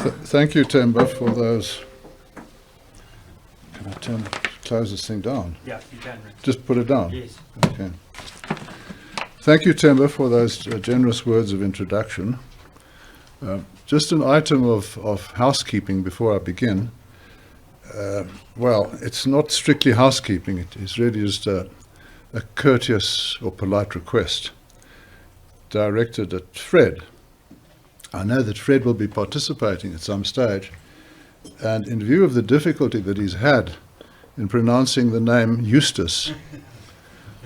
Thank you, Temba, for those. Can I close this thing down? Yeah, you can, Rick. Just put it down? Yes. Okay. Thank you, Temba, for those generous words of introduction. Just an item of housekeeping before I begin. Well, it's not strictly housekeeping. It is really just a courteous or polite request directed at Fred. I know that Fred will be participating at some stage, and in view of the difficulty that he's had in pronouncing the name Eustace,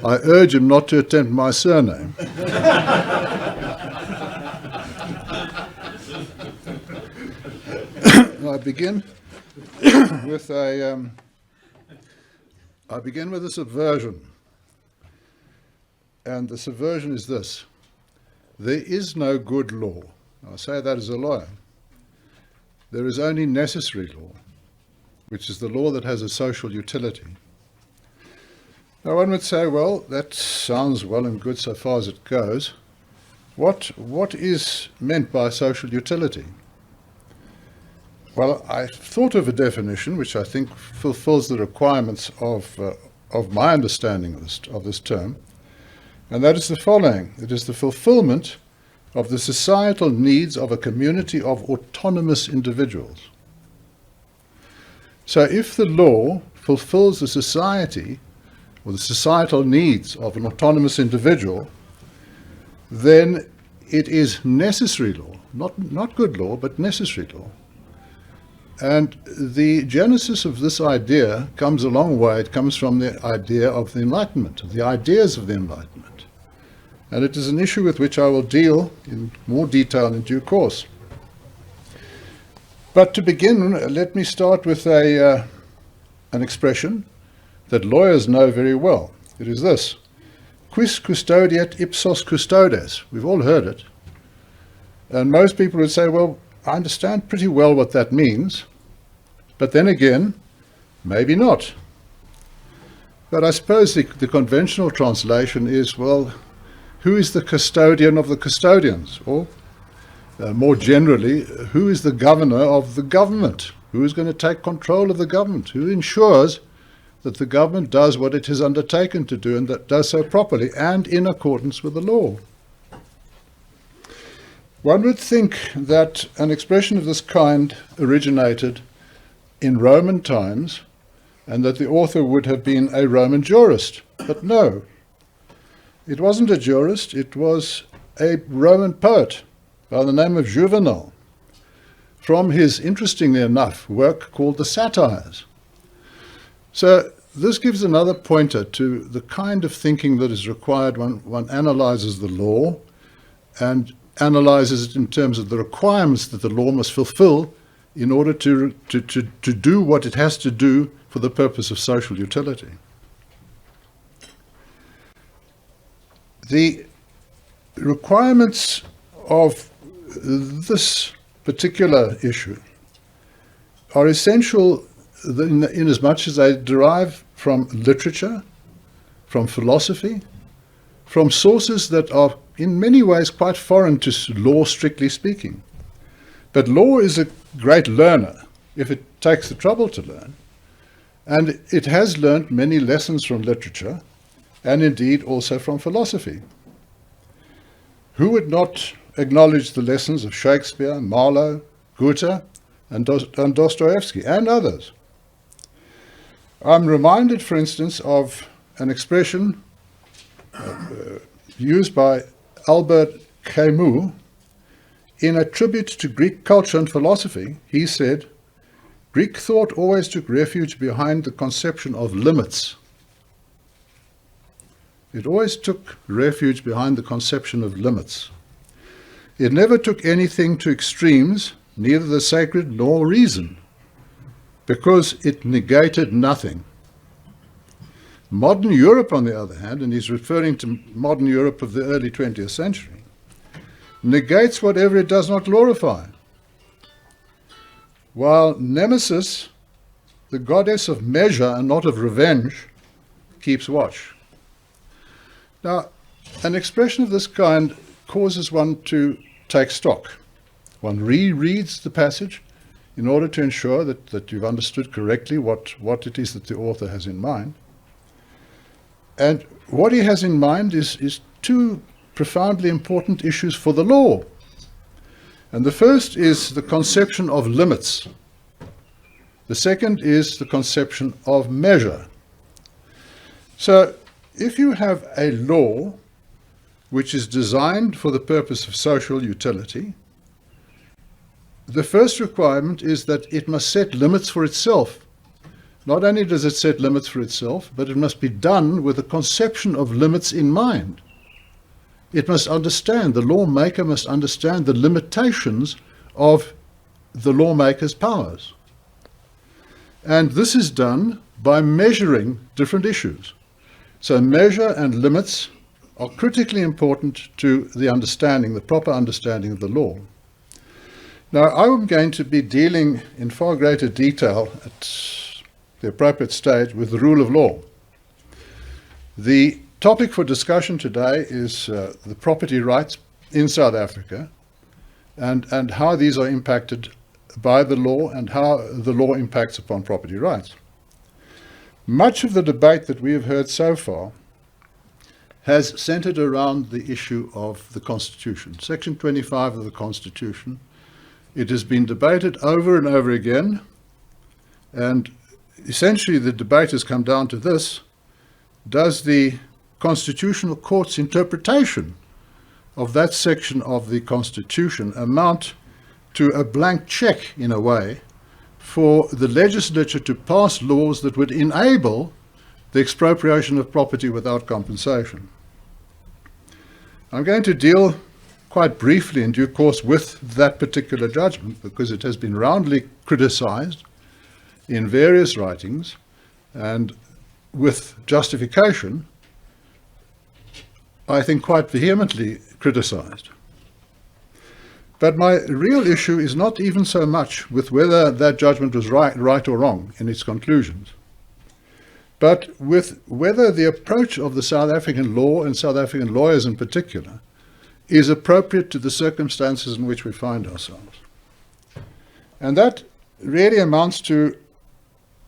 I urge him not to attempt my surname. I begin with a subversion, and the subversion is this: there is no good law. I say that as a lawyer. There is only necessary law, which is the law that has a social utility. Now one would say, well, that sounds well and good so far as it goes. What is meant by social utility? Well, I thought of a definition which I think fulfills the requirements of my understanding of this term, and that is the following. It is the fulfillment of the societal needs of a community of autonomous individuals. So if the law fulfills the society or the societal needs of an autonomous individual, then it is necessary law, not good law, but necessary law. And the genesis of this idea comes a long way. It comes from the idea of the Enlightenment, of the ideas of the Enlightenment. And it is an issue with which I will deal in more detail in due course. But to begin, let me start with an expression that lawyers know very well. It is this: quis custodiet ipsos custodes. We've all heard it. And most people would say, well, I understand pretty well what that means, but then again, maybe not. But I suppose the conventional translation is, well, who is the custodian of the custodians? Or, more generally, who is the governor of the government? Who is going to take control of the government? Who ensures that the government does what it has undertaken to do, and that does so properly and in accordance with the law? One would think that an expression of this kind originated in Roman times, and that the author would have been a Roman jurist. But no. It wasn't a jurist, it was a Roman poet by the name of Juvenal, from his, interestingly enough, work called the Satires. So this gives another pointer to the kind of thinking that is required when one analyzes the law and analyzes it in terms of the requirements that the law must fulfill in order to do what it has to do for the purpose of social utility. The requirements of this particular issue are essential in as much as they derive from literature, from philosophy, from sources that are in many ways quite foreign to law, strictly speaking. But law is a great learner if it takes the trouble to learn, and it has learned many lessons from literature, and indeed also from philosophy. Who would not acknowledge the lessons of Shakespeare, Marlowe, Goethe, and Dostoevsky, and others? I'm reminded, for instance, of an expression used by Albert Camus in a tribute to Greek culture and philosophy. He said, "Greek thought always took refuge behind the conception of limits." It always took refuge behind the conception of limits. It never took anything to extremes, neither the sacred nor reason, because it negated nothing. Modern Europe, on the other hand, and he's referring to modern Europe of the early 20th century, negates whatever it does not glorify. While Nemesis, the goddess of measure and not of revenge, keeps watch. Now, an expression of this kind causes one to take stock. One rereads the passage, in order to ensure that you've understood correctly what it is that the author has in mind. And what he has in mind is two profoundly important issues for the law. And the first is the conception of limits. The second is the conception of measure. So if you have a law which is designed for the purpose of social utility, the first requirement is that it must set limits for itself. Not only does it set limits for itself, but it must be done with a conception of limits in mind. It must understand, the lawmaker must understand the limitations of the lawmaker's powers. And this is done by measuring different issues. So measure and limits are critically important to the understanding, the proper understanding of the law. Now, I'm going to be dealing in far greater detail at the appropriate stage with the rule of law. The topic for discussion today is the property rights in South Africa and how these are impacted by the law and how the law impacts upon property rights. Much of the debate that we have heard so far has centered around the issue of the Constitution. Section 25 of the Constitution. It has been debated over and over again, and essentially the debate has come down to this: does the Constitutional Court's interpretation of that section of the Constitution amount to a blank check, in a way, for the legislature to pass laws that would enable the expropriation of property without compensation? I'm going to deal quite briefly in due course with that particular judgment, because it has been roundly criticized in various writings and with justification, I think quite vehemently criticized. But my real issue is not even so much with whether that judgment was right or wrong in its conclusions, but with whether the approach of the South African law and South African lawyers in particular is appropriate to the circumstances in which we find ourselves. And that really amounts to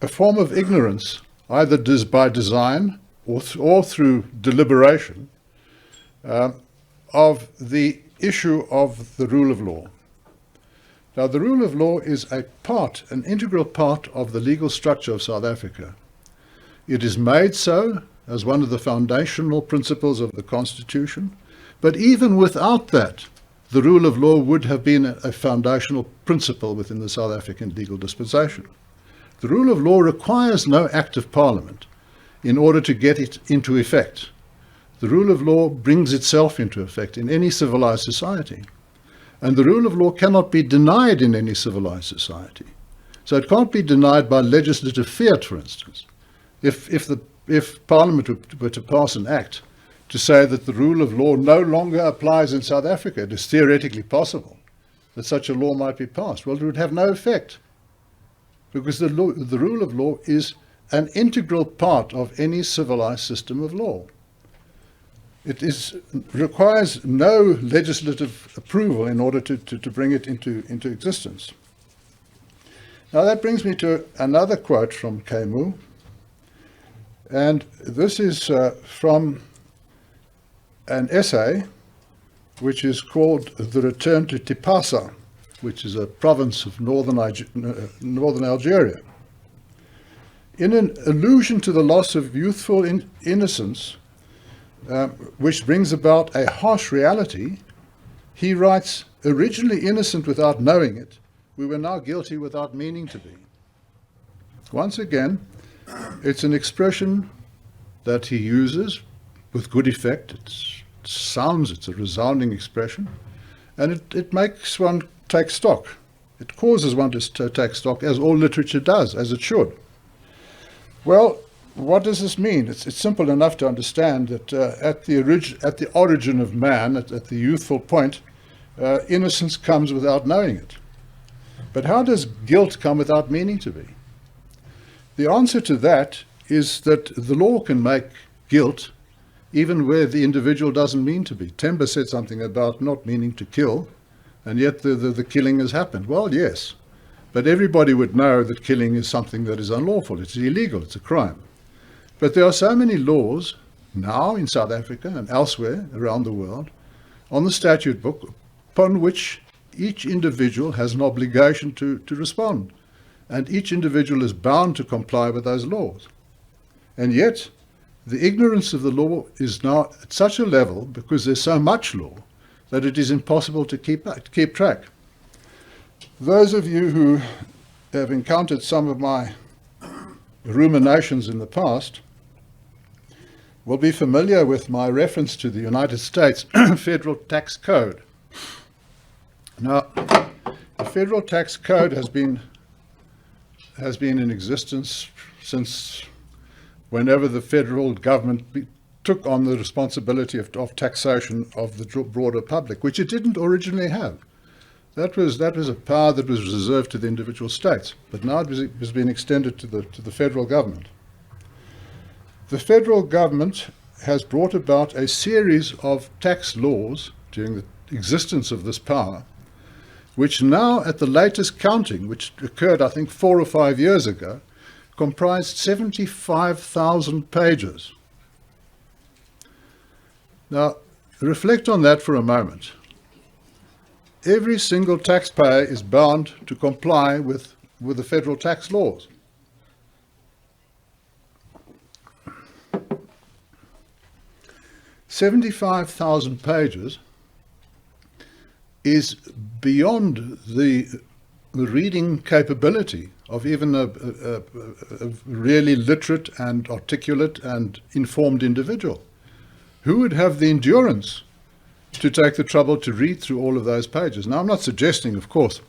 a form of ignorance, either by design or through deliberation, of the issue of the rule of law. Now, the rule of law is an integral part of the legal structure of South Africa. It is made so as one of the foundational principles of the Constitution, but even without that, the rule of law would have been a foundational principle within the South African legal dispensation. The rule of law requires no act of Parliament in order to get it into effect. The rule of law brings itself into effect in any civilized society. And the rule of law cannot be denied in any civilized society. So it can't be denied by legislative fiat, for instance. If Parliament were to pass an act to say that the rule of law no longer applies in South Africa, it is theoretically possible that such a law might be passed. Well, it would have no effect, because the rule of law is an integral part of any civilized system of law. It requires no legislative approval in order to bring it into existence. Now that brings me to another quote from Camus, and this is from an essay which is called The Return to Tipasa, which is a province of northern Algeria. In an allusion to the loss of youthful innocence, which brings about a harsh reality, he writes, "Originally innocent without knowing it, we were now guilty without meaning to be." Once again, it's an expression that he uses with good effect. It's a resounding expression, and it makes one take stock. It causes one to take stock, as all literature does, as it should. Well, what does this mean? It's simple enough to understand that at the origin of man, at the youthful point, innocence comes without knowing it. But how does guilt come without meaning to be? The answer to that is that the law can make guilt even where the individual doesn't mean to be. Temba said something about not meaning to kill, and yet the killing has happened. Well, yes, But everybody would know that killing is something that is unlawful. It's illegal. It's a crime. But there are so many laws now in South Africa and elsewhere around the world on the statute book upon which each individual has an obligation to respond. And each individual is bound to comply with those laws. And yet, the ignorance of the law is now at such a level, because there's so much law, that it is impossible to keep track. Those of you who have encountered some of my ruminations in the past will be familiar with my reference to the United States Federal Tax Code. Now, the Federal Tax Code has been in existence since whenever the federal government took on the responsibility of taxation of the broader public, which it didn't originally have. That was a power that was reserved to the individual states, but now it has been extended to the federal government. The federal government has brought about a series of tax laws during the existence of this power, which now, at the latest counting, which occurred, I think, 4 or 5 years ago, comprised 75,000 pages. Now, reflect on that for a moment. Every single taxpayer is bound to comply with the federal tax laws. $75,000 pages is beyond the reading capability of even a really literate and articulate and informed individual. Who would have the endurance to take the trouble to read through all of those pages? Now, I'm not suggesting, of course,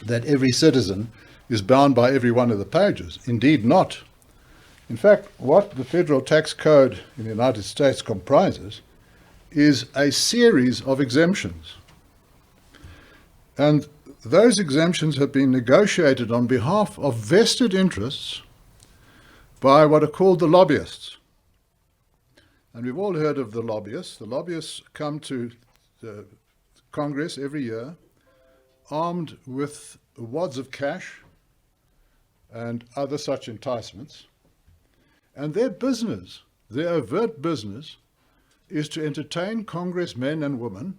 that every citizen is bound by every one of the pages. Indeed not. In fact, what the Federal Tax Code in the United States comprises is a series of exemptions. And those exemptions have been negotiated on behalf of vested interests by what are called the lobbyists. And we've all heard of the lobbyists. The lobbyists come to the Congress every year armed with wads of cash and other such enticements. And their business, their overt business, is to entertain congressmen and women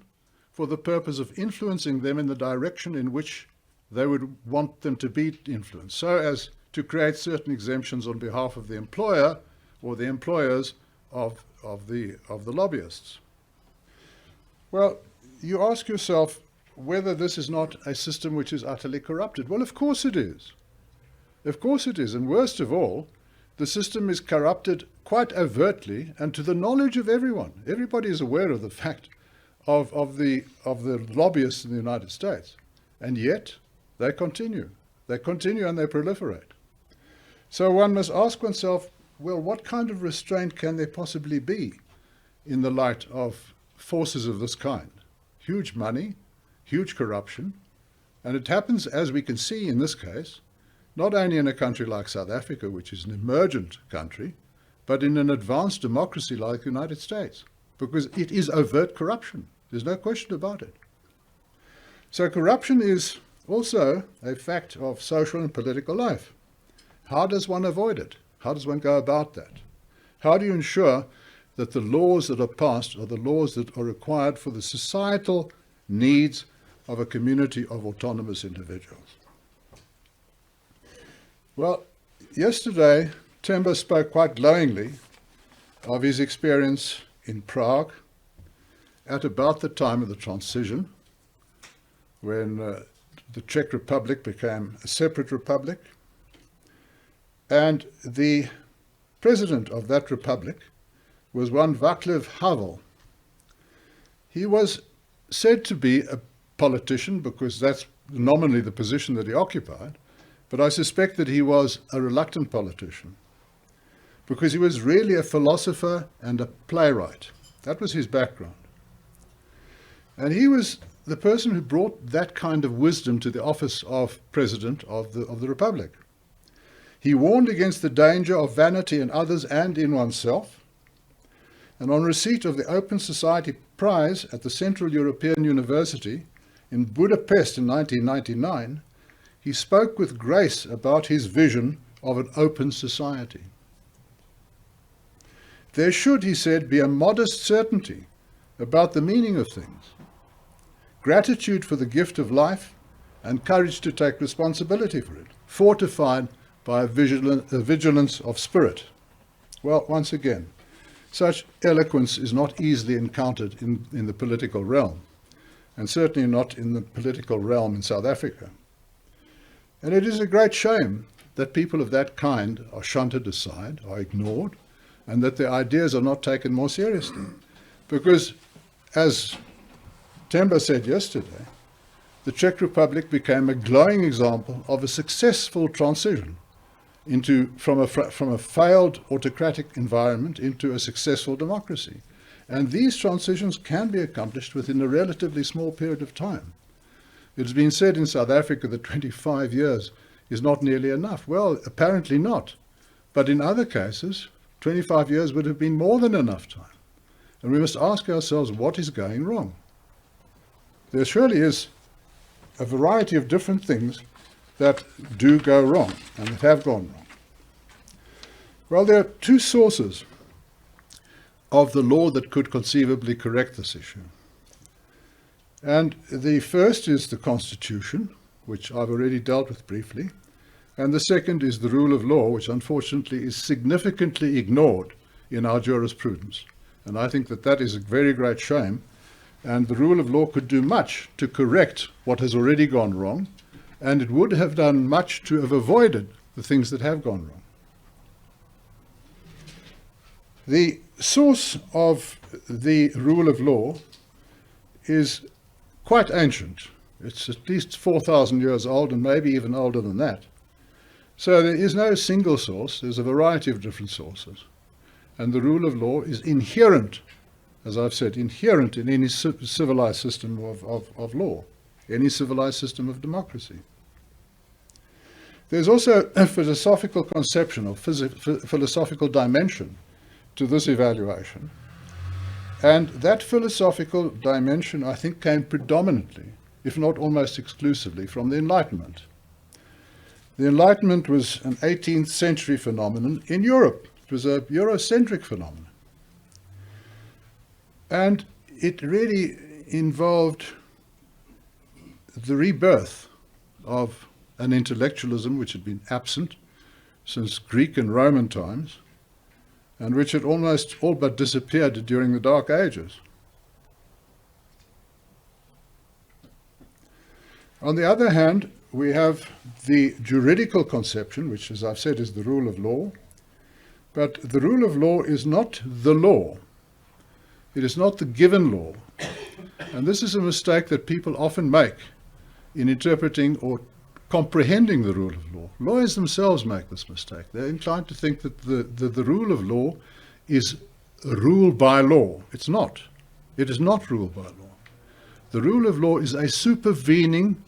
for the purpose of influencing them in the direction in which they would want them to be influenced, so as to create certain exemptions on behalf of the employer or the employers of the lobbyists. Well, you ask yourself whether this is not a system which is utterly corrupted. Well, of course it is. Of course it is. And worst of all, the system is corrupted quite overtly and to the knowledge of everyone. Everybody is aware of the fact of the lobbyists in the United States. And yet, they continue. They continue and they proliferate. So one must ask oneself, well, what kind of restraint can there possibly be in the light of forces of this kind? Huge money, huge corruption, and it happens, as we can see in this case, not only in a country like South Africa, which is an emergent country, but in an advanced democracy like the United States, because it is overt corruption. There's no question about it. So corruption is also a fact of social and political life. How does one avoid it? How does one go about that? How do you ensure that the laws that are passed are the laws that are required for the societal needs of a community of autonomous individuals? Well, yesterday, Temba spoke quite glowingly of his experience in Prague at about the time of the transition, when the Czech Republic became a separate republic, and the president of that republic was one Václav Havel. He was said to be a politician because that's nominally the position that he occupied, but I suspect that he was a reluctant politician because he was really a philosopher and a playwright. That was his background. And he was the person who brought that kind of wisdom to the office of president of the republic. He warned against the danger of vanity in others and in oneself. And on receipt of the Open Society Prize at the Central European University in Budapest in 1999, he spoke with grace about his vision of an open society. There should, he said, be a modest certainty about the meaning of things, gratitude for the gift of life, and courage to take responsibility for it, fortified by a vigilance of spirit. Well, once again, such eloquence is not easily encountered in the political realm, and certainly not in the political realm in South Africa. And it is a great shame that people of that kind are shunted aside, are ignored, and that their ideas are not taken more seriously. Because, as Themba said yesterday, the Czech Republic became a glowing example of a successful transition from a failed autocratic environment into a successful democracy. And these transitions can be accomplished within a relatively small period of time. It has been said in South Africa that 25 years is not nearly enough. Well, apparently not. But in other cases, 25 years would have been more than enough time. And we must ask ourselves, what is going wrong? There surely is a variety of different things that do go wrong and that have gone wrong. Well, there are two sources of the law that could conceivably correct this issue. And the first is the Constitution, which I've already dealt with briefly, and the second is the rule of law, which unfortunately is significantly ignored in our jurisprudence. And I think that that is a very great shame, and the rule of law could do much to correct what has already gone wrong, and it would have done much to have avoided the things that have gone wrong. The source of the rule of law is quite ancient. It's at least 4,000 years old and maybe even older than that. So there is no single source, there's a variety of different sources. And the rule of law is inherent, as I've said, inherent in any civilized system of law, any civilized system of democracy. There's also a philosophical conception or philosophical dimension to this evaluation. And that philosophical dimension, I think, came predominantly, if not almost exclusively, from the Enlightenment. The Enlightenment was an 18th century phenomenon in Europe. It was a Eurocentric phenomenon. And it really involved the rebirth of an intellectualism which had been absent since Greek and Roman times, and which had almost all but disappeared during the Dark Ages. On the other hand, we have the juridical conception, which, as I've said, is the rule of law. But the rule of law is not the law. It is not the given law. And this is a mistake that people often make in interpreting or comprehending the rule of law. Lawyers themselves make this mistake. They're inclined to think that the rule of law is rule by law. It's not. It is not rule by law. The rule of law is a supervening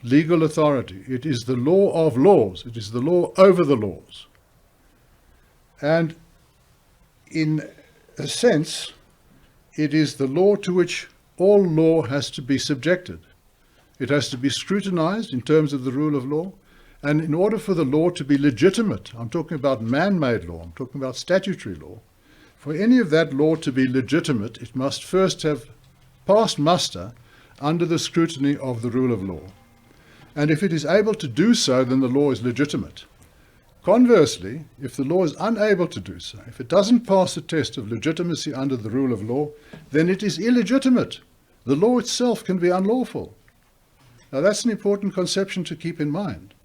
legal authority. It is the law of laws. It is the law over the laws. And in a sense, it is the law to which all law has to be subjected. It has to be scrutinized in terms of the rule of law. And in order for the law to be legitimate, I'm talking about man-made law, I'm talking about statutory law. For any of that law to be legitimate, it must first have passed muster under the scrutiny of the rule of law. And if it is able to do so, then the law is legitimate. Conversely, if the law is unable to do so, if it doesn't pass the test of legitimacy under the rule of law, then it is illegitimate. The law itself can be unlawful. Now that's an important conception to keep in mind,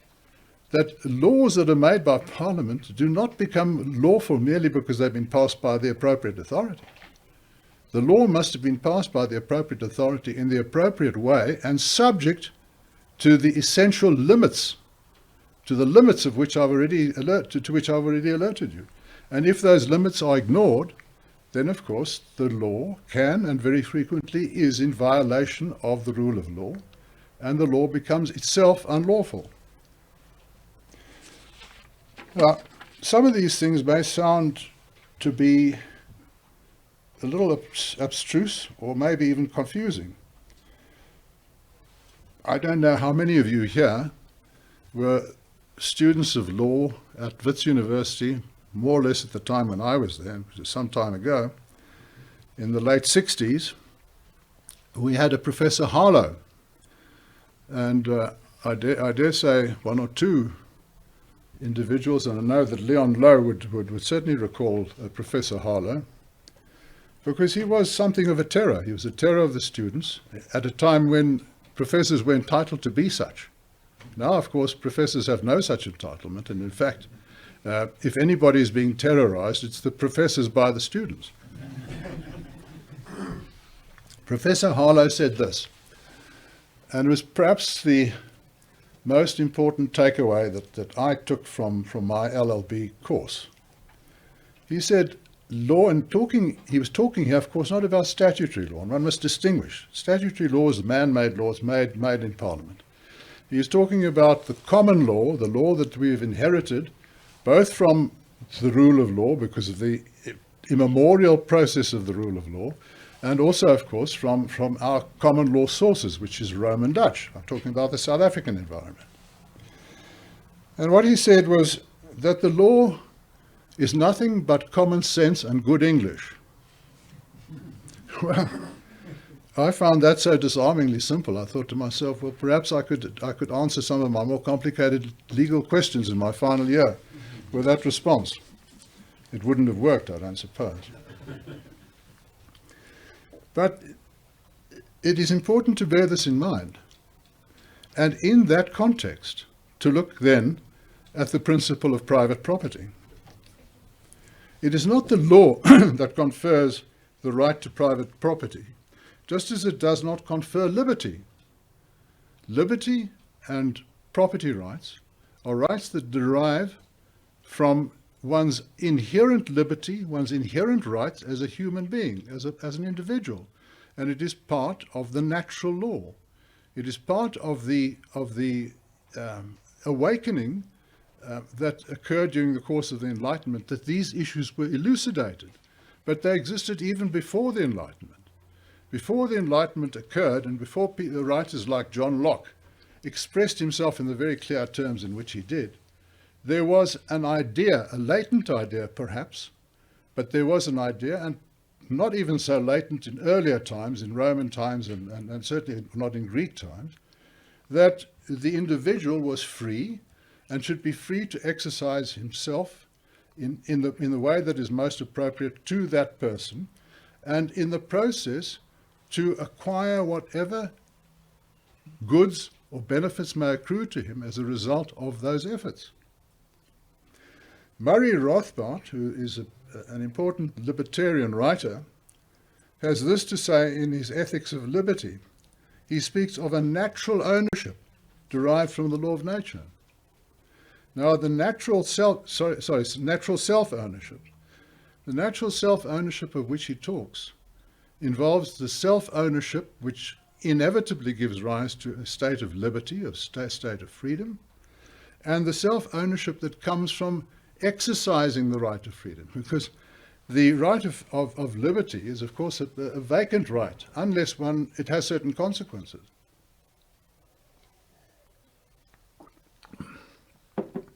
that laws that are made by Parliament do not become lawful merely because they've been passed by the appropriate authority. The law must have been passed by the appropriate authority in the appropriate way and subject to the essential limits, to the limits of which I've already alerted you. And if those limits are ignored, then of course the law can and very frequently is in violation of the rule of law, and the law becomes itself unlawful. Now, some of these things may sound to be a little abstruse or maybe even confusing. I don't know how many of you here were students of law at Wits University, more or less at the time when I was there, which was some time ago. In the late 60s, we had a Professor Harlow, and I dare say one or two individuals, and I know that Leon Lowe would certainly recall Professor Harlow, because he was something of a terror. He was a terror of the students at a time when professors were entitled to be such. Now, of course, professors have no such entitlement, and in fact, if anybody is being terrorized, it's the professors by the students. Professor Harlow said this, and it was perhaps the most important takeaway that I took from my LLB course. He said, law, and he was talking here, of course, not about statutory law, and one must distinguish. Statutory law is man-made laws made in Parliament. He is talking about the common law, the law that we've inherited, both from the rule of law, because of the immemorial process of the rule of law, and also, of course, from our common law sources, which is Roman Dutch. I'm talking about the South African environment. And what he said was that the law is nothing but common sense and good English. Well, I found that so disarmingly simple. I thought to myself, well, perhaps I could answer some of my more complicated legal questions in my final year with that response. It wouldn't have worked, I don't suppose. But it is important to bear this in mind, and in that context, to look then at the principle of private property. It is not the law that confers the right to private property, just as it does not confer liberty. Liberty and property rights are rights that derive from one's inherent liberty, one's inherent rights as a human being, as an individual. And it is part of the natural law. It is part of the awakening that occurred during the course of the Enlightenment, that these issues were elucidated. But they existed even before the Enlightenment. Before the Enlightenment occurred, and before writers like John Locke expressed himself in the very clear terms in which he did, there was an idea, a latent idea perhaps, but there was an idea, and not even so latent in earlier times, in Roman times, and certainly not in Greek times, that the individual was free and should be free to exercise himself in the way that is most appropriate to that person, and in the process to acquire whatever goods or benefits may accrue to him as a result of those efforts. Murray Rothbard, who is an important libertarian writer, has this to say in his Ethics of Liberty. He speaks of a natural ownership derived from the law of nature. Now, the natural self-ownership. The natural self-ownership of which he talks involves the self-ownership which inevitably gives rise to a state of liberty, a state of freedom, and the self-ownership that comes from exercising the right of freedom, because the right of liberty is, of course, a vacant right, unless it has certain consequences.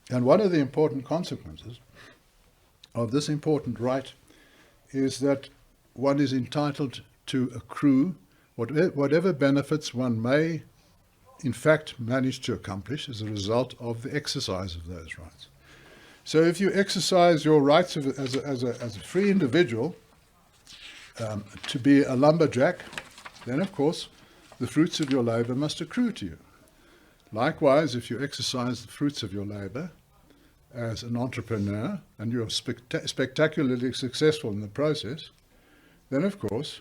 And one of the important consequences of this important right is that one is entitled to accrue whatever benefits one may, in fact, manage to accomplish as a result of the exercise of those rights. So if you exercise your rights as a free individual to be a lumberjack, then of course the fruits of your labor must accrue to you. Likewise, if you exercise the fruits of your labor as an entrepreneur and you're spectacularly successful in the process, then of course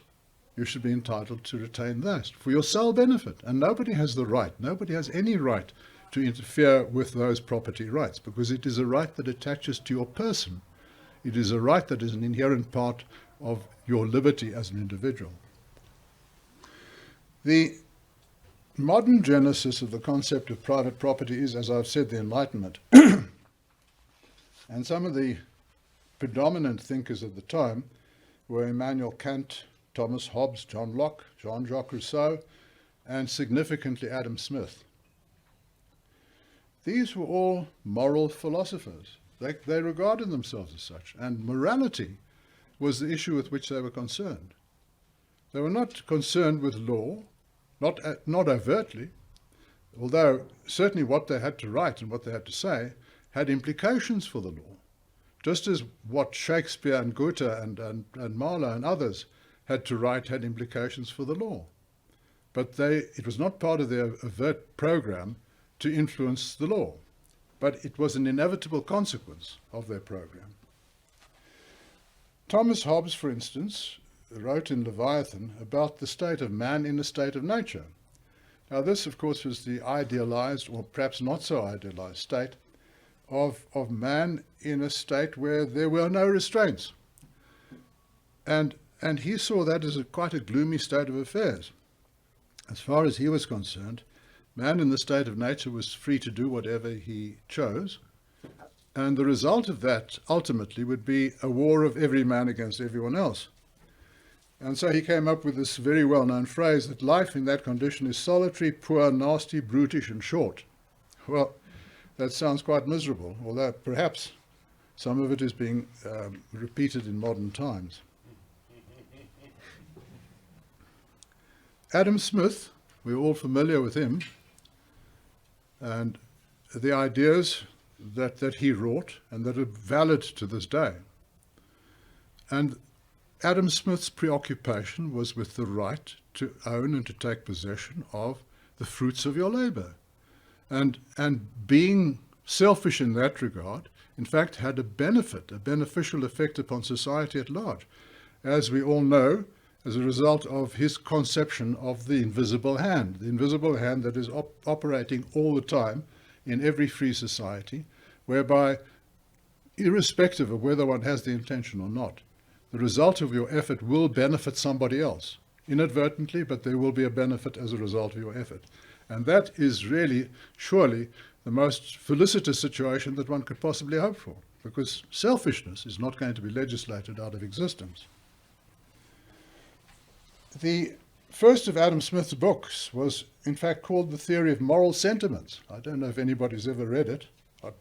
you should be entitled to retain that for your sole benefit. And nobody has any right to interfere with those property rights, because it is a right that attaches to your person. It is a right that is an inherent part of your liberty as an individual. The modern genesis of the concept of private property is, as I've said, the Enlightenment. And some of the predominant thinkers of the time were Immanuel Kant, Thomas Hobbes, John Locke, Jean-Jacques Rousseau, and significantly Adam Smith. These were all moral philosophers. They regarded themselves as such, and morality was the issue with which they were concerned. They were not concerned with law, not overtly, although certainly what they had to write and what they had to say had implications for the law, just as what Shakespeare and Goethe and Marlowe and others had to write had implications for the law. But it was not part of their overt program to influence the law, but it was an inevitable consequence of their program. Thomas Hobbes, for instance, wrote in Leviathan about the state of man in a state of nature. Now this, of course, was the idealized, or perhaps not so idealized, state of man in a state where there were no restraints. And he saw that as quite a gloomy state of affairs. As far as he was concerned, man in the state of nature was free to do whatever he chose, and the result of that ultimately would be a war of every man against everyone else. And so he came up with this very well-known phrase that life in that condition is solitary, poor, nasty, brutish, and short. Well, that sounds quite miserable, although perhaps some of it is being repeated in modern times. Adam Smith, we're all familiar with him, and the ideas that he wrought and that are valid to this day. And Adam Smith's preoccupation was with the right to own and to take possession of the fruits of your labor. And being selfish in that regard, in fact, had a beneficial effect upon society at large, as we all know, as a result of his conception of the invisible hand that is operating all the time in every free society, whereby, irrespective of whether one has the intention or not, the result of your effort will benefit somebody else, inadvertently, but there will be a benefit as a result of your effort. And that is really, surely, the most felicitous situation that one could possibly hope for, because selfishness is not going to be legislated out of existence. The first of Adam Smith's books was, in fact, called The Theory of Moral Sentiments. I don't know if anybody's ever read it.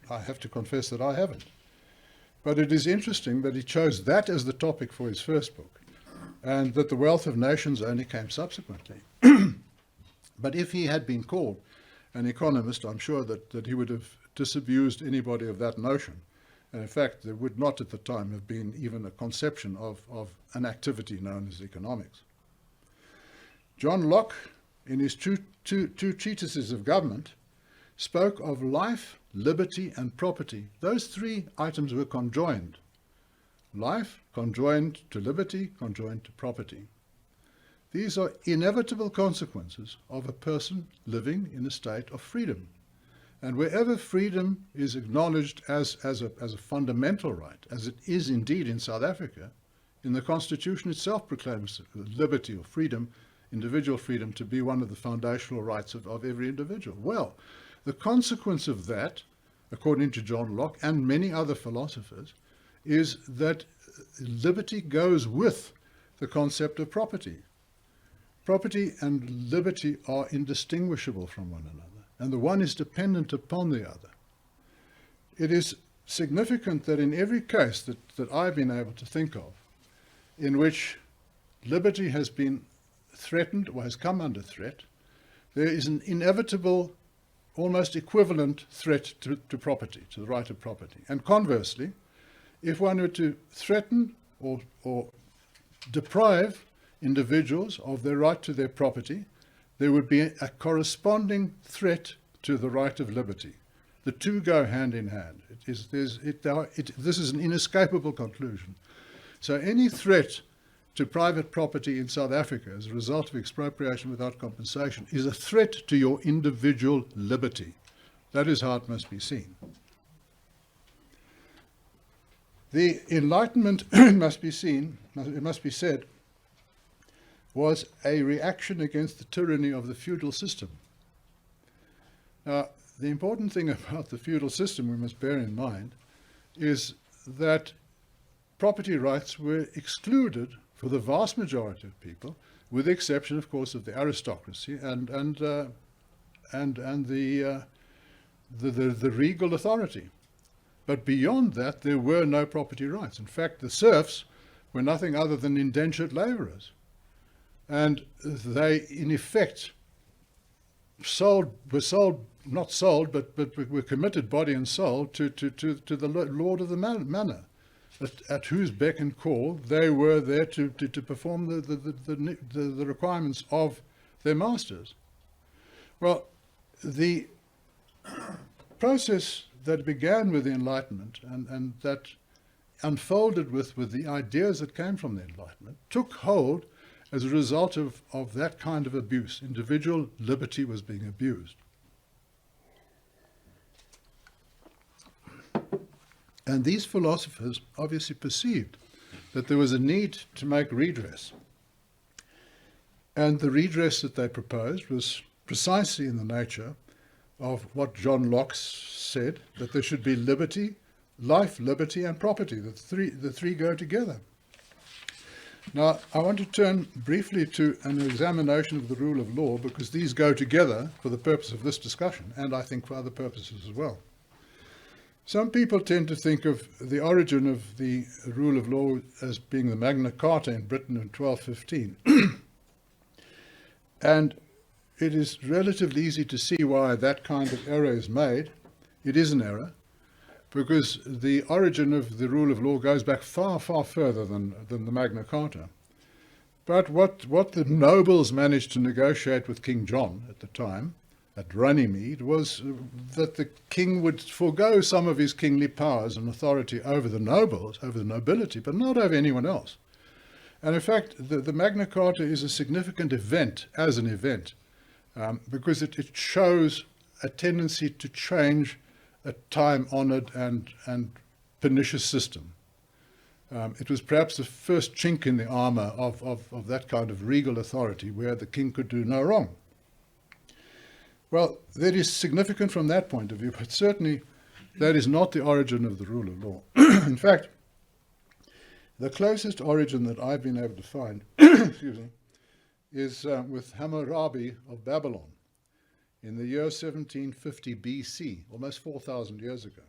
I have to confess that I haven't. But it is interesting that he chose that as the topic for his first book, and that The Wealth of Nations only came subsequently. But if he had been called an economist, I'm sure that he would have disabused anybody of that notion. And in fact, there would not at the time have been even a conception of an activity known as economics. John Locke, in his two treatises of government, spoke of life, liberty, and property. Those three items were conjoined. Life, conjoined to liberty, conjoined to property. These are inevitable consequences of a person living in a state of freedom. And wherever freedom is acknowledged as a fundamental right, as it is indeed in South Africa, in the Constitution itself proclaims liberty or freedom, individual freedom, to be one of the foundational rights of every individual. Well, the consequence of that, according to John Locke and many other philosophers, is that liberty goes with the concept of property. Property and liberty are indistinguishable from one another, and the one is dependent upon the other. It is significant that in every case that I've been able to think of, in which liberty has been threatened or has come under threat, there is an inevitable, almost equivalent threat to property, to the right of property. And conversely, if one were to threaten or deprive individuals of their right to their property, there would be a corresponding threat to the right of liberty. The two go hand in hand. This is an inescapable conclusion. So any threat to private property in South Africa as a result of expropriation without compensation is a threat to your individual liberty. That is how it must be seen. The Enlightenment, it must be said, was a reaction against the tyranny of the feudal system. Now, the important thing about the feudal system we must bear in mind is that property rights were excluded for the vast majority of people, with the exception, of course, of the aristocracy and the the regal authority. But beyond that, there were no property rights. In fact, the serfs were nothing other than indentured labourers. And they, in effect, were committed body and soul to the lord of the manor, at whose beck and call they were there to perform the requirements of their masters. Well, the process that began with the Enlightenment and that unfolded with the ideas that came from the Enlightenment took hold as a result of that kind of abuse. Individual liberty was being abused. And these philosophers obviously perceived that there was a need to make redress. And the redress that they proposed was precisely in the nature of what John Locke said, that there should be liberty, life, liberty, and property. The three go together. Now, I want to turn briefly to an examination of the rule of law, because these go together for the purpose of this discussion, and I think for other purposes as well. Some people tend to think of the origin of the rule of law as being the Magna Carta in Britain in 1215. And it is relatively easy to see why that kind of error is made. It is an error, because the origin of the rule of law goes back far, far further than the Magna Carta. But what the nobles managed to negotiate with King John at the time, at Runnymede, was that the king would forego some of his kingly powers and authority over the nobles, over the nobility, but not over anyone else. And in fact, the Magna Carta is a significant event, as an event, because it shows a tendency to change a time-honoured and pernicious system. It was perhaps the first chink in the armour of that kind of regal authority where the king could do no wrong. Well, that is significant from that point of view, but certainly that is not the origin of the rule of law. In fact, the closest origin that I've been able to find excuse me, is with Hammurabi of Babylon in the year 1750 BC, almost 4,000 years ago.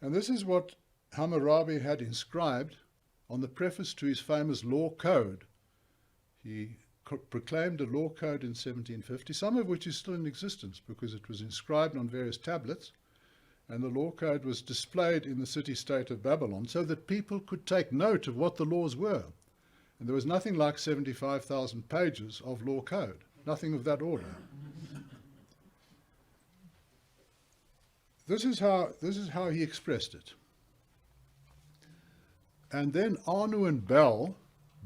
And this is what Hammurabi had inscribed on the preface to his famous law code. He proclaimed a law code in 1750, some of which is still in existence because it was inscribed on various tablets, and the law code was displayed in the city-state of Babylon so that people could take note of what the laws were. And there was nothing like 75,000 pages of law code, nothing of that order. This is how he expressed it. And then Anu and Bel,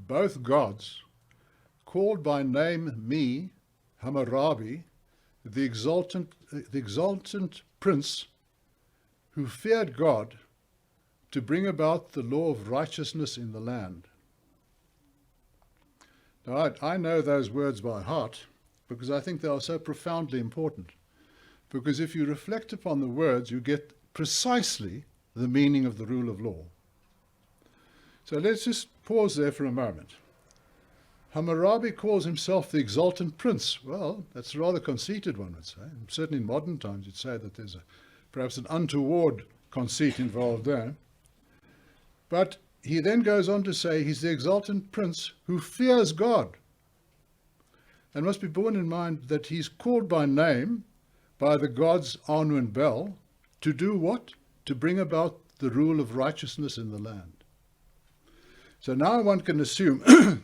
both gods, called by name me, Hammurabi, the exultant prince who feared God, to bring about the law of righteousness in the land. Now, I know those words by heart because I think they are so profoundly important. Because if you reflect upon the words, you get precisely the meaning of the rule of law. So let's just pause there for a moment. Hammurabi calls himself the exultant prince. Well, that's a rather conceited, one would say. And certainly in modern times you'd say that there's perhaps an untoward conceit involved there. But he then goes on to say he's the exultant prince who fears God. And must be borne in mind that he's called by name by the gods Anu and Bel to do what? To bring about the rule of righteousness in the land. So now one can assume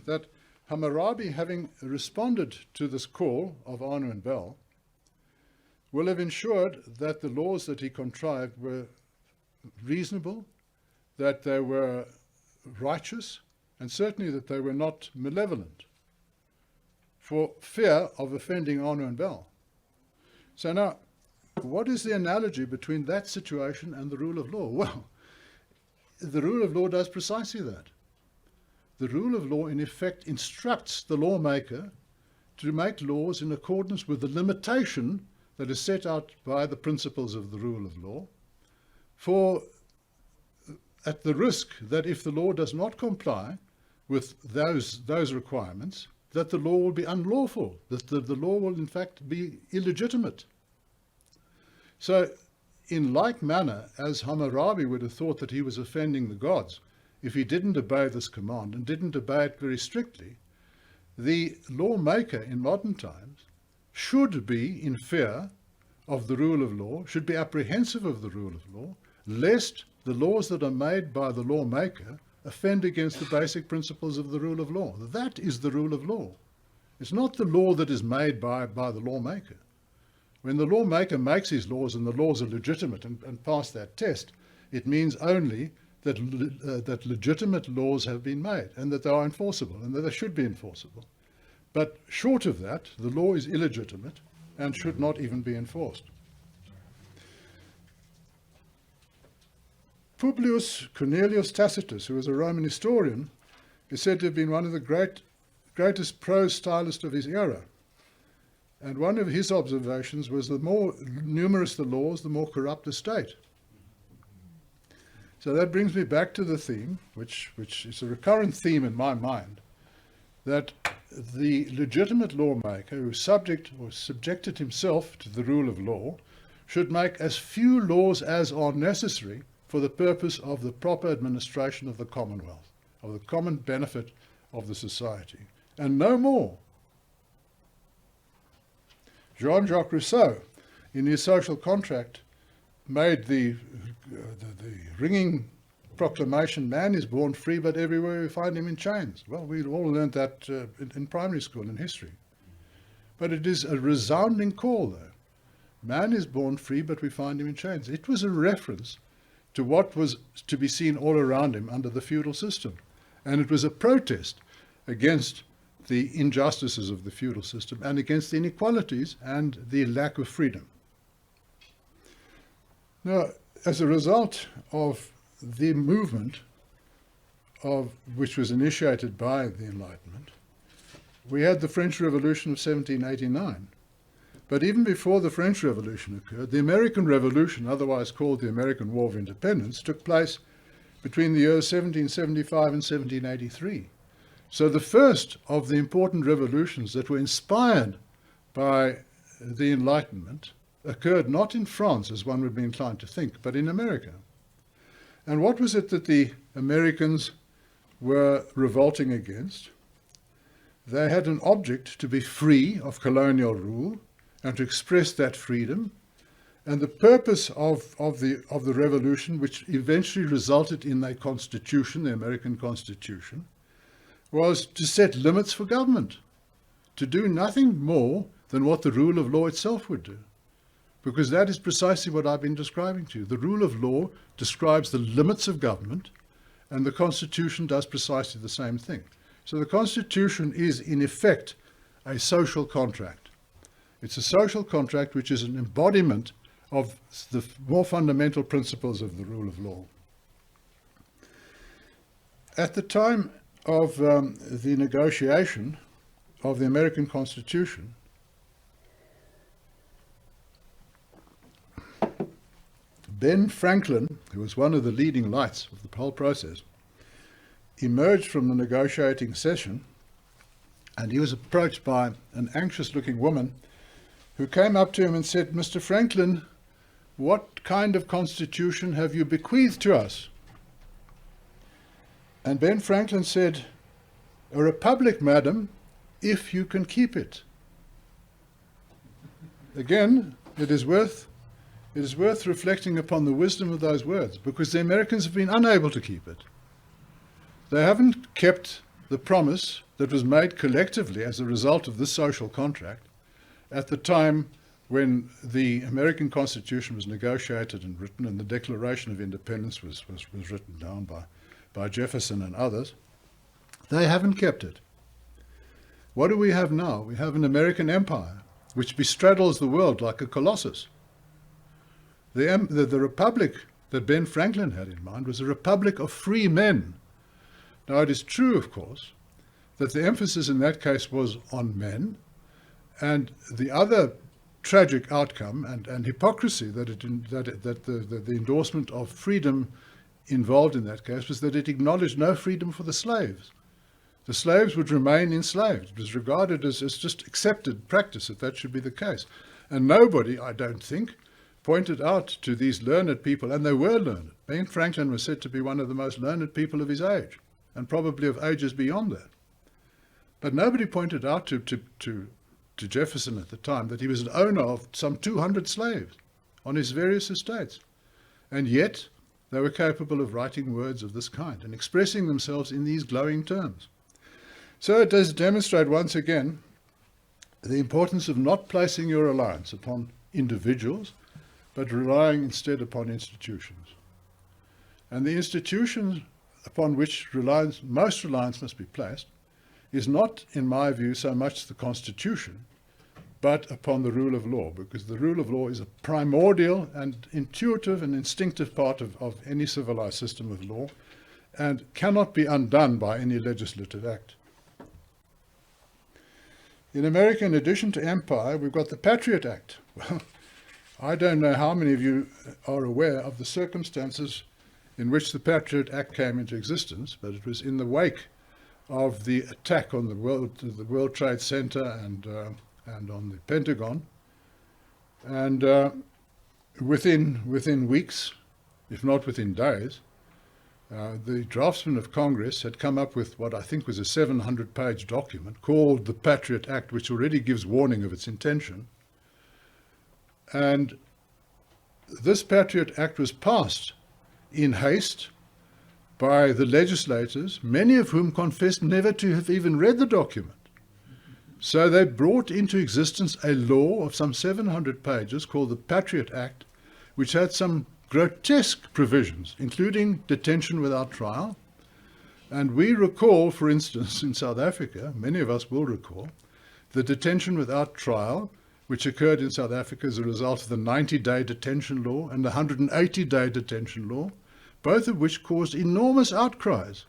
that Hammurabi, having responded to this call of Anu and Bel, will have ensured that the laws that he contrived were reasonable, that they were righteous, and certainly that they were not malevolent, for fear of offending Anu and Bel. So now, what is the analogy between that situation and the rule of law? Well, the rule of law does precisely that. The rule of law, in effect, instructs the lawmaker to make laws in accordance with the limitation that is set out by the principles of the rule of law, for at the risk that if the law does not comply with those requirements, that the law will be unlawful, that the law will in fact be illegitimate. So in like manner as Hammurabi would have thought that he was offending the gods if he didn't obey this command and didn't obey it very strictly, the lawmaker in modern times should be in fear of the rule of law, should be apprehensive of the rule of law, lest the laws that are made by the lawmaker offend against the basic principles of the rule of law. That is the rule of law. It's not the law that is made by the lawmaker. When the lawmaker makes his laws and the laws are legitimate and pass that test, it means only that, that legitimate laws have been made and that they are enforceable and that they should be enforceable. But short of that, the law is illegitimate and should not even be enforced. Publius Cornelius Tacitus, who was a Roman historian, is said to have been one of the greatest prose stylists of his era. And one of his observations was the more numerous the laws, the more corrupt the state. So that brings me back to the theme, which is a recurrent theme in my mind, that the legitimate lawmaker who is subject or subjected himself to the rule of law should make as few laws as are necessary for the purpose of the proper administration of the commonwealth, of the common benefit of the society, and no more. Jean-Jacques Rousseau, in his Social Contract, made the ringing proclamation, man is born free, but everywhere we find him in chains. Well, we all learned that in primary school in history. But it is a resounding call, though. Man is born free, but we find him in chains. It was a reference to what was to be seen all around him under the feudal system. And it was a protest against the injustices of the feudal system and against the inequalities and the lack of freedom. Now, as a result of the movement which was initiated by the Enlightenment, we had the French Revolution of 1789. But even before the French Revolution occurred, the American Revolution, otherwise called the American War of Independence, took place between the years 1775 and 1783. So the first of the important revolutions that were inspired by the Enlightenment occurred not in France, as one would be inclined to think, but in America. And what was it that the Americans were revolting against? They had an object to be free of colonial rule and to express that freedom. And the purpose of the revolution, which eventually resulted in a constitution, the American Constitution, was to set limits for government, to do nothing more than what the rule of law itself would do. Because that is precisely what I've been describing to you. The rule of law describes the limits of government, and the Constitution does precisely the same thing. So the Constitution is, in effect, a social contract. It's a social contract which is an embodiment of the more fundamental principles of the rule of law. At the time of the negotiation of the American Constitution, Ben Franklin, who was one of the leading lights of the whole process, emerged from the negotiating session, and he was approached by an anxious-looking woman who came up to him and said, "Mr. Franklin, what kind of constitution have you bequeathed to us?" And Ben Franklin said, "A republic, madam, if you can keep it." Again, it is worth reflecting upon the wisdom of those words, because the Americans have been unable to keep it. They haven't kept the promise that was made collectively as a result of this social contract at the time when the American Constitution was negotiated and written and the Declaration of Independence was written down by Jefferson and others. They haven't kept it. What do we have now? We have an American empire which bestraddles the world like a colossus. The republic that Ben Franklin had in mind was a republic of free men. Now, it is true, of course, that the emphasis in that case was on men, and the other tragic outcome and hypocrisy that the endorsement of freedom involved in that case was that it acknowledged no freedom for the slaves. The slaves would remain enslaved. It was regarded as just accepted practice that should be the case. And nobody, I don't think, pointed out to these learned people, and they were learned. Ben Franklin was said to be one of the most learned people of his age, and probably of ages beyond that. But nobody pointed out to Jefferson at the time that he was an owner of some 200 slaves on his various estates. And yet they were capable of writing words of this kind and expressing themselves in these glowing terms. So it does demonstrate once again the importance of not placing your reliance upon individuals, but relying instead upon institutions. And the institutions upon which most reliance must be placed is not, in my view, so much the Constitution, but upon the rule of law, because the rule of law is a primordial and intuitive and instinctive part of any civilized system of law, and cannot be undone by any legislative act. In America, in addition to empire, we've got the Patriot Act. Well, I don't know how many of you are aware of the circumstances in which the Patriot Act came into existence, but it was in the wake of the attack on the World Trade Center and on the Pentagon. And within weeks, if not within days, the draftsman of Congress had come up with what I think was a 700-page document called the Patriot Act, which already gives warning of its intention. And this Patriot Act was passed in haste by the legislators, many of whom confessed never to have even read the document. So they brought into existence a law of some 700 pages called the Patriot Act, which had some grotesque provisions, including detention without trial. And we recall, for instance, in South Africa, many of us will recall, the detention without trial, which occurred in South Africa as a result of the 90-day detention law and the 180-day detention law, both of which caused enormous outcries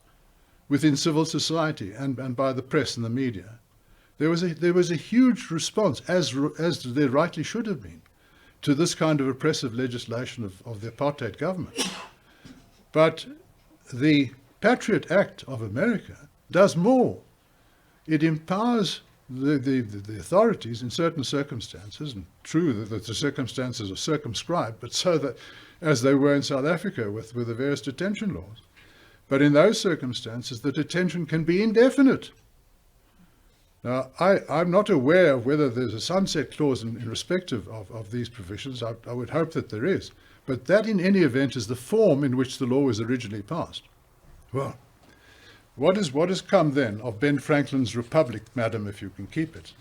within civil society and by the press and the media. There was a huge response, as there rightly should have been, to this kind of oppressive legislation of the apartheid government. But the Patriot Act of America does more. It empowers the authorities in certain circumstances, and true that the circumstances are circumscribed, but so that, as they were in South Africa with the various detention laws. But in those circumstances, the detention can be indefinite. Now, I'm not aware of whether there's a sunset clause in respect of these provisions. I would hope that there is. But that, in any event, is the form in which the law was originally passed. Well, what has come then of Ben Franklin's Republic, madam, if you can keep it?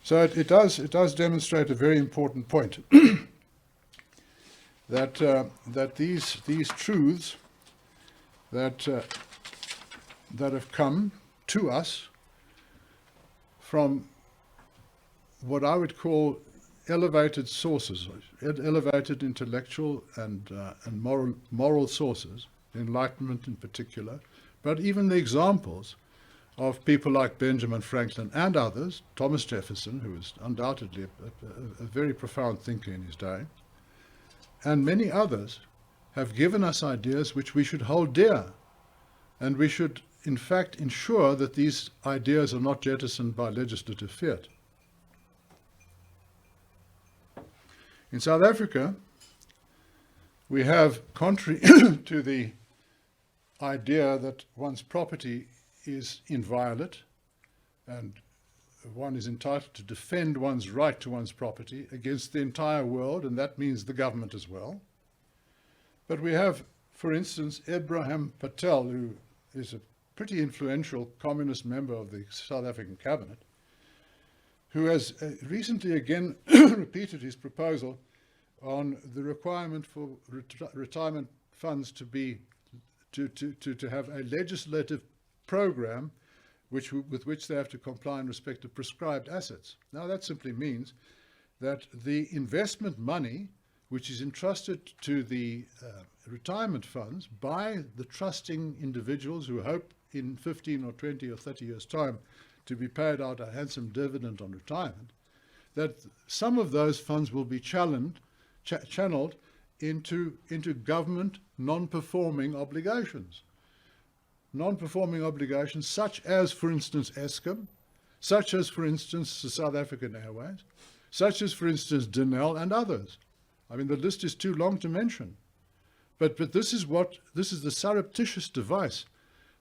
So it does demonstrate a very important point, that these truths that have come to us from what I would call elevated sources, elevated intellectual and moral sources, Enlightenment in particular, but even the examples of people like Benjamin Franklin and others, Thomas Jefferson, who was undoubtedly a very profound thinker in his day, and many others have given us ideas which we should hold dear, and we should in fact ensure that these ideas are not jettisoned by legislative fiat. In South Africa, we have, contrary to the idea that one's property is inviolate and one is entitled to defend one's right to one's property against the entire world, and that means the government as well. But we have, for instance, Abraham Patel, who is a pretty influential communist member of the South African cabinet, who has recently again repeated his proposal on the requirement for retirement funds to have a legislative program with which they have to comply in respect of prescribed assets. Now that simply means that the investment money which is entrusted to the retirement funds by the trusting individuals who hope in 15 or 20 or 30 years' time to be paid out a handsome dividend on retirement, that some of those funds will be channeled into government non-performing obligations. Non-performing obligations such as, for instance, Eskom, such as, for instance, the South African Airways, such as, for instance, Denel and others. I mean, the list is too long to mention. But this is the surreptitious device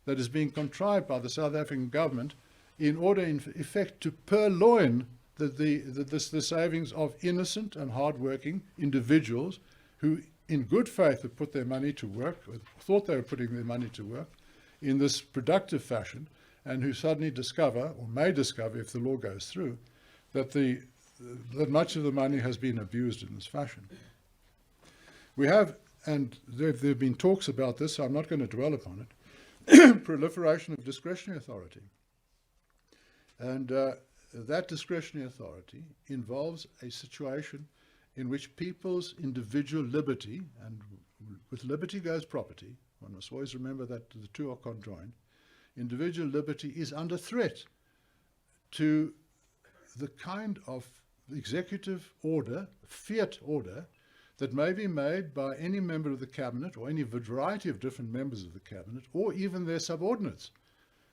that is being contrived by the South African government in order, in effect, to purloin the savings of innocent and hard-working individuals who, in good faith, have put their money to work, or thought they were putting their money to work, in this productive fashion, and who suddenly discover, or may discover if the law goes through, that that much of the money has been abused in this fashion. We have, and there have been talks about this, so I'm not going to dwell upon it, proliferation of discretionary authority. And that discretionary authority involves a situation in which people's individual liberty, and with liberty goes property, one must always remember that the two are conjoined, individual liberty is under threat to the kind of executive order, fiat order, that may be made by any member of the cabinet or any variety of different members of the cabinet, or even their subordinates,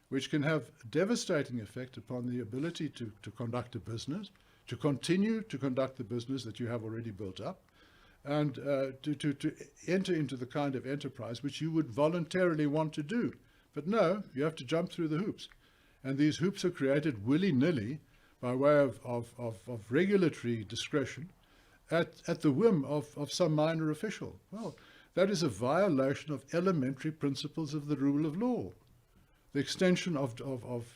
which can have devastating effect upon the ability to conduct a business, to continue to conduct the business that you have already built up, and to enter into the kind of enterprise which you would voluntarily want to do. But no, you have to jump through the hoops. And these hoops are created willy-nilly by way of regulatory discretion at the whim of some minor official. Well, that is a violation of elementary principles of the rule of law. The extension of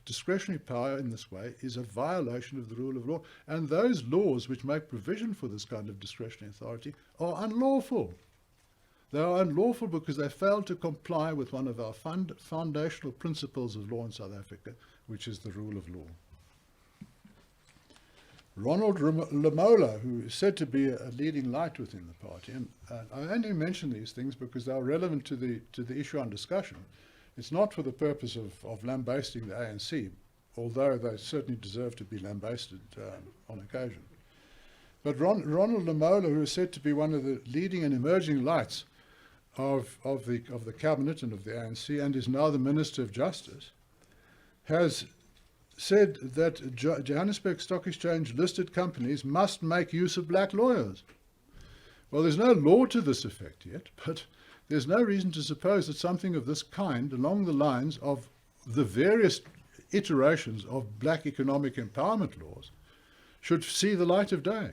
discretionary power in this way is a violation of the rule of law. And those laws which make provision for this kind of discretionary authority are unlawful. They are unlawful because they fail to comply with one of our foundational principles of law in South Africa, which is the rule of law. Ronald Lamola, who is said to be a leading light within the party, and I only mention these things because they are relevant to the issue on discussion. It's not for the purpose of lambasting the ANC, although they certainly deserve to be lambasted on occasion. But Ronald Lamola, who is said to be one of the leading and emerging lights of the cabinet and of the ANC, and is now the Minister of Justice, has said that Johannesburg Stock Exchange listed companies must make use of black lawyers. Well, there's no law to this effect yet, but there's no reason to suppose that something of this kind, along the lines of the various iterations of black economic empowerment laws, should see the light of day.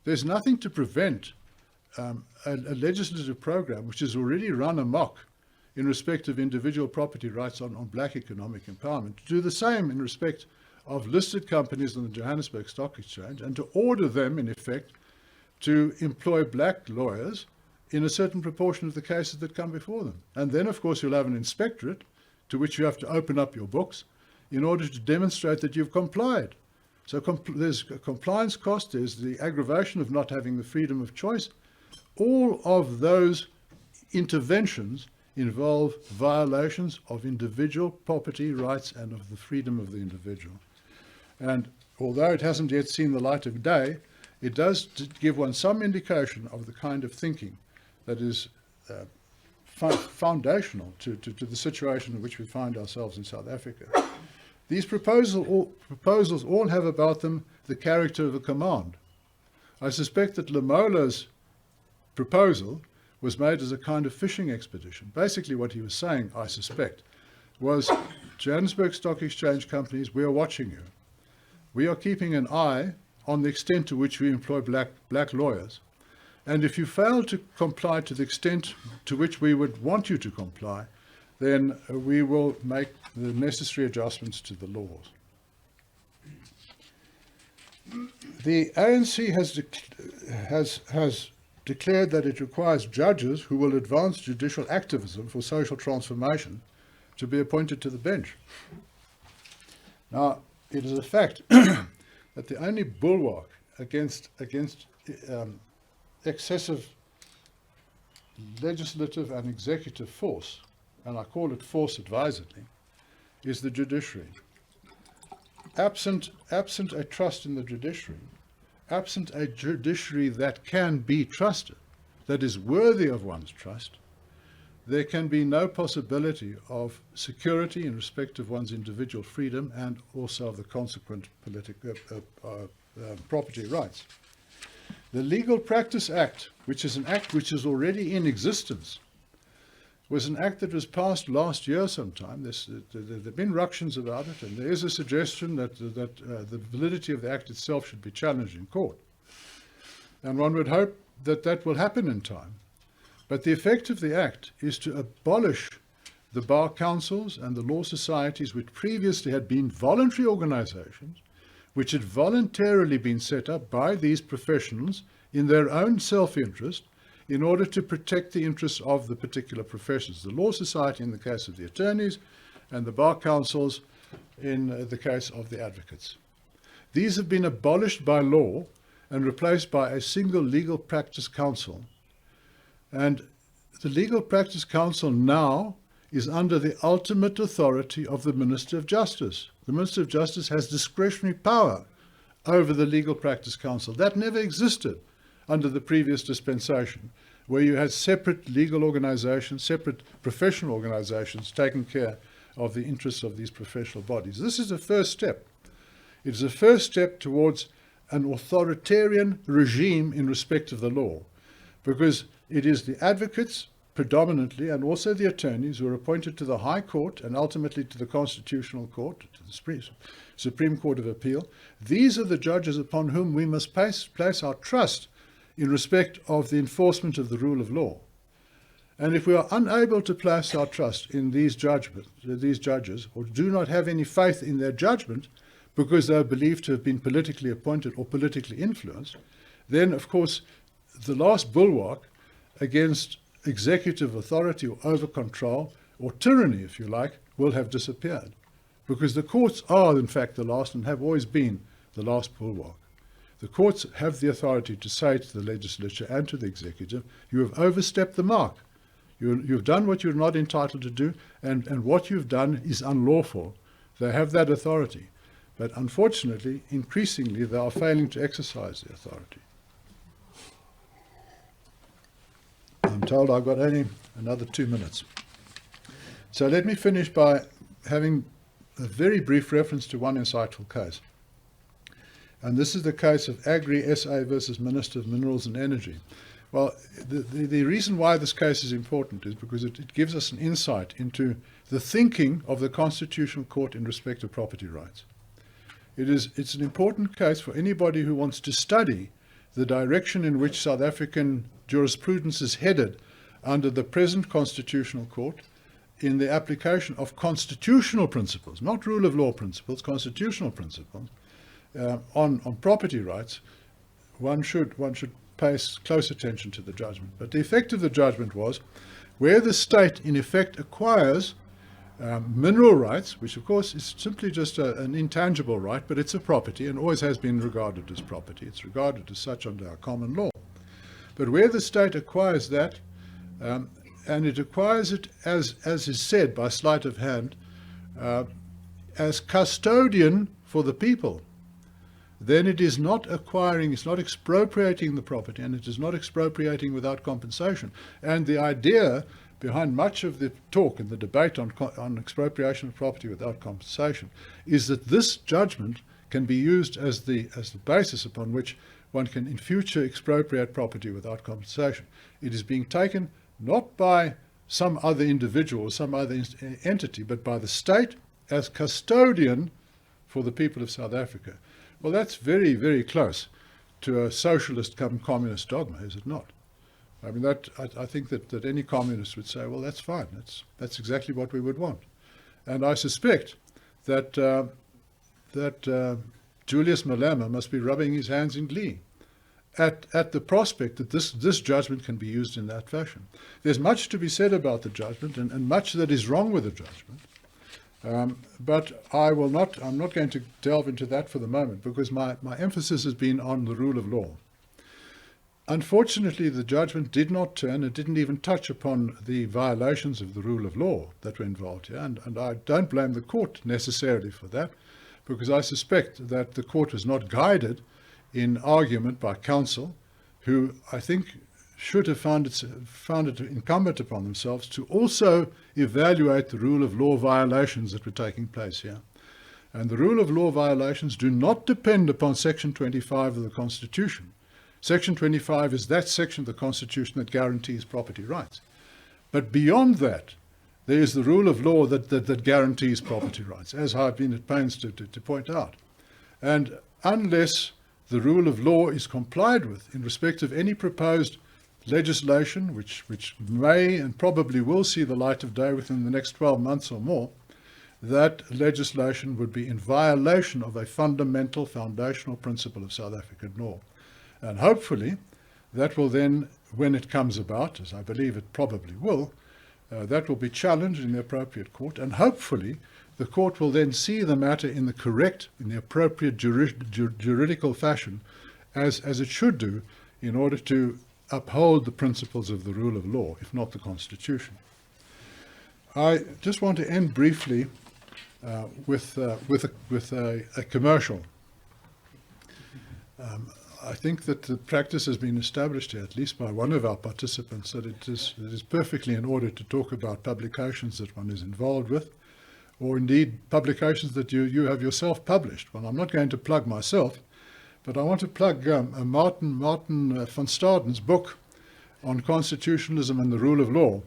There's nothing to prevent a legislative program which has already run amok in respect of individual property rights on black economic empowerment, to do the same in respect of listed companies on the Johannesburg Stock Exchange, and to order them, in effect, to employ black lawyers in a certain proportion of the cases that come before them. And then, of course, you'll have an inspectorate to which you have to open up your books in order to demonstrate that you've complied. So there's a compliance cost, there's the aggravation of not having the freedom of choice. All of those interventions involve violations of individual property rights and of the freedom of the individual. And although it hasn't yet seen the light of day, it does give one some indication of the kind of thinking that is foundational to the situation in which we find ourselves in South Africa. These proposals all have about them the character of a command. I suspect that Lamola's proposal was made as a kind of fishing expedition. Basically what he was saying, I suspect, was Johannesburg Stock Exchange companies, we are watching you. We are keeping an eye on the extent to which we employ black lawyers. And if you fail to comply to the extent to which we would want you to comply, then we will make the necessary adjustments to the laws. The ANC has declared that it requires judges who will advance judicial activism for social transformation to be appointed to the bench. Now, it is a fact that the only bulwark against excessive legislative and executive force, and I call it force advisedly, is the judiciary. Absent a trust in the judiciary, absent a judiciary that can be trusted, that is worthy of one's trust, there can be no possibility of security in respect of one's individual freedom and also of the consequent property rights. The Legal Practice Act, which is an act which is already in existence, was an act that was passed last year sometime. There have been ructions about it, and there is a suggestion that the validity of the act itself should be challenged in court. And one would hope that that will happen in time. But the effect of the act is to abolish the bar councils and the law societies, which previously had been voluntary organizations, which had voluntarily been set up by these professionals in their own self-interest in order to protect the interests of the particular professions. The law society in the case of the attorneys, and the bar councils in the case of the advocates. These have been abolished by law and replaced by a single legal practice council. And the Legal Practice Council now is under the ultimate authority of the Minister of Justice. The Minister of Justice has discretionary power over the Legal Practice Council. That never existed under the previous dispensation, where you had separate legal organizations, separate professional organizations taking care of the interests of these professional bodies. This is a first step. It is a first step towards an authoritarian regime in respect of the law, because it is the advocates predominantly, and also the attorneys, who are appointed to the High Court and ultimately to the Constitutional Court, to the Supreme Court of Appeal. These are the judges upon whom we must place our trust in respect of the enforcement of the rule of law. And if we are unable to place our trust in these judges, or do not have any faith in their judgment because they are believed to have been politically appointed or politically influenced, then, of course, the last bulwark against executive authority or over-control, or tyranny, if you like, will have disappeared. Because the courts are, in fact, the last and have always been the last bulwark. The courts have the authority to say to the legislature and to the executive, you have overstepped the mark. You've done what you're not entitled to do, and what you've done is unlawful. They have that authority. But unfortunately, increasingly, they are failing to exercise the authority. I'm told I've got only another 2 minutes. So let me finish by having a very brief reference to one insightful case. And this is the case of Agri SA versus Minister of Minerals and Energy. Well, the reason why this case is important is because it gives us an insight into the thinking of the Constitutional Court in respect of property rights. It's an important case for anybody who wants to study the direction in which South African jurisprudence is headed under the present Constitutional Court in the application of constitutional principles, not rule of law principles, constitutional principles, on property rights. One should pay close attention to the judgment. But the effect of the judgment was, where the state in effect acquires mineral rights, which of course is simply just an intangible right, but it's a property and always has been regarded as property. It's regarded as such under our common law. But where the state acquires that, and it acquires it, as is said by sleight of hand, as custodian for the people, then it is not acquiring, it's not expropriating the property, and it is not expropriating without compensation. And the idea behind much of the talk and the debate on expropriation of property without compensation is that this judgment can be used as the basis upon which one can in future expropriate property without compensation. It is being taken not by some other individual or some other entity, but by the state as custodian for the people of South Africa. Well, that's very, very close to a socialist come communist dogma, is it not? I mean, I think that any communist would say, well, that's fine. That's exactly what we would want. And I suspect that Julius Malema must be rubbing his hands in glee at the prospect that this judgment can be used in that fashion. There's much to be said about the judgment, and much that is wrong with the judgment. But I'm not going to delve into that for the moment, because my emphasis has been on the rule of law. Unfortunately, the judgment did not turn, it didn't even touch upon the violations of the rule of law that were involved here, and I don't blame the court necessarily for that, because I suspect that the court was not guided in argument by counsel, who I think should have found it incumbent upon themselves to also evaluate the rule of law violations that were taking place here. And the rule of law violations do not depend upon Section 25 of the Constitution. Section 25 is that section of the Constitution that guarantees property rights. But beyond that, there is the rule of law that guarantees property rights, as I've been at pains to point out. And unless the rule of law is complied with in respect of any proposed legislation, which may and probably will see the light of day within the next 12 months or more, that legislation would be in violation of a fundamental foundational principle of South African law. And hopefully that will then, when it comes about, as I believe it probably will, that will be challenged in the appropriate court, and hopefully the court will then see the matter in the correct, in the appropriate juridical fashion, as it should do, in order to uphold the principles of the rule of law, if not the Constitution. I just want to end briefly with a commercial. I think that the practice has been established here, at least by one of our participants, that it is perfectly in order to talk about publications that one is involved with, or indeed publications that you have yourself published. Well, I'm not going to plug myself, but I want to plug Martin van Staden's book on constitutionalism and the rule of law,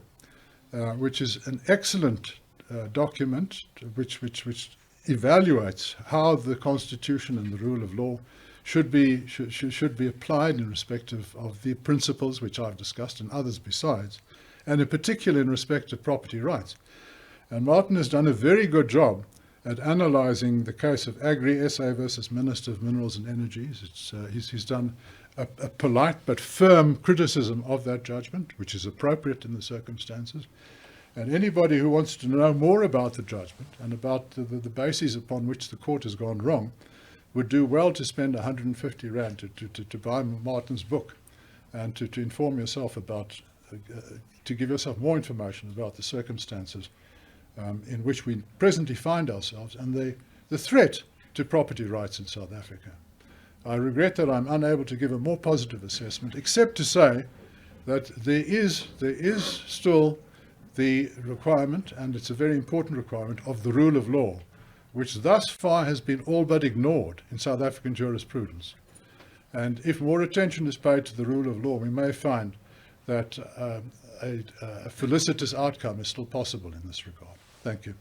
which is an excellent document which evaluates how the Constitution and the rule of law should be applied in respect of the principles which I've discussed and others besides, and in particular in respect of property rights. And Martin has done a very good job at analysing the case of Agri SA versus Minister of Minerals and Energies. He's done a polite but firm criticism of that judgment, which is appropriate in the circumstances. And anybody who wants to know more about the judgment and about the bases upon which the court has gone wrong would do well to spend 150 Rand to buy Martin's book and to inform yourself about, to give yourself more information about the circumstances in which we presently find ourselves and the threat to property rights in South Africa. I regret that I'm unable to give a more positive assessment, except to say that there is still the requirement, and it's a very important requirement, of the rule of law, which thus far has been all but ignored in South African jurisprudence. And if more attention is paid to the rule of law, we may find that a felicitous outcome is still possible in this regard. Thank you.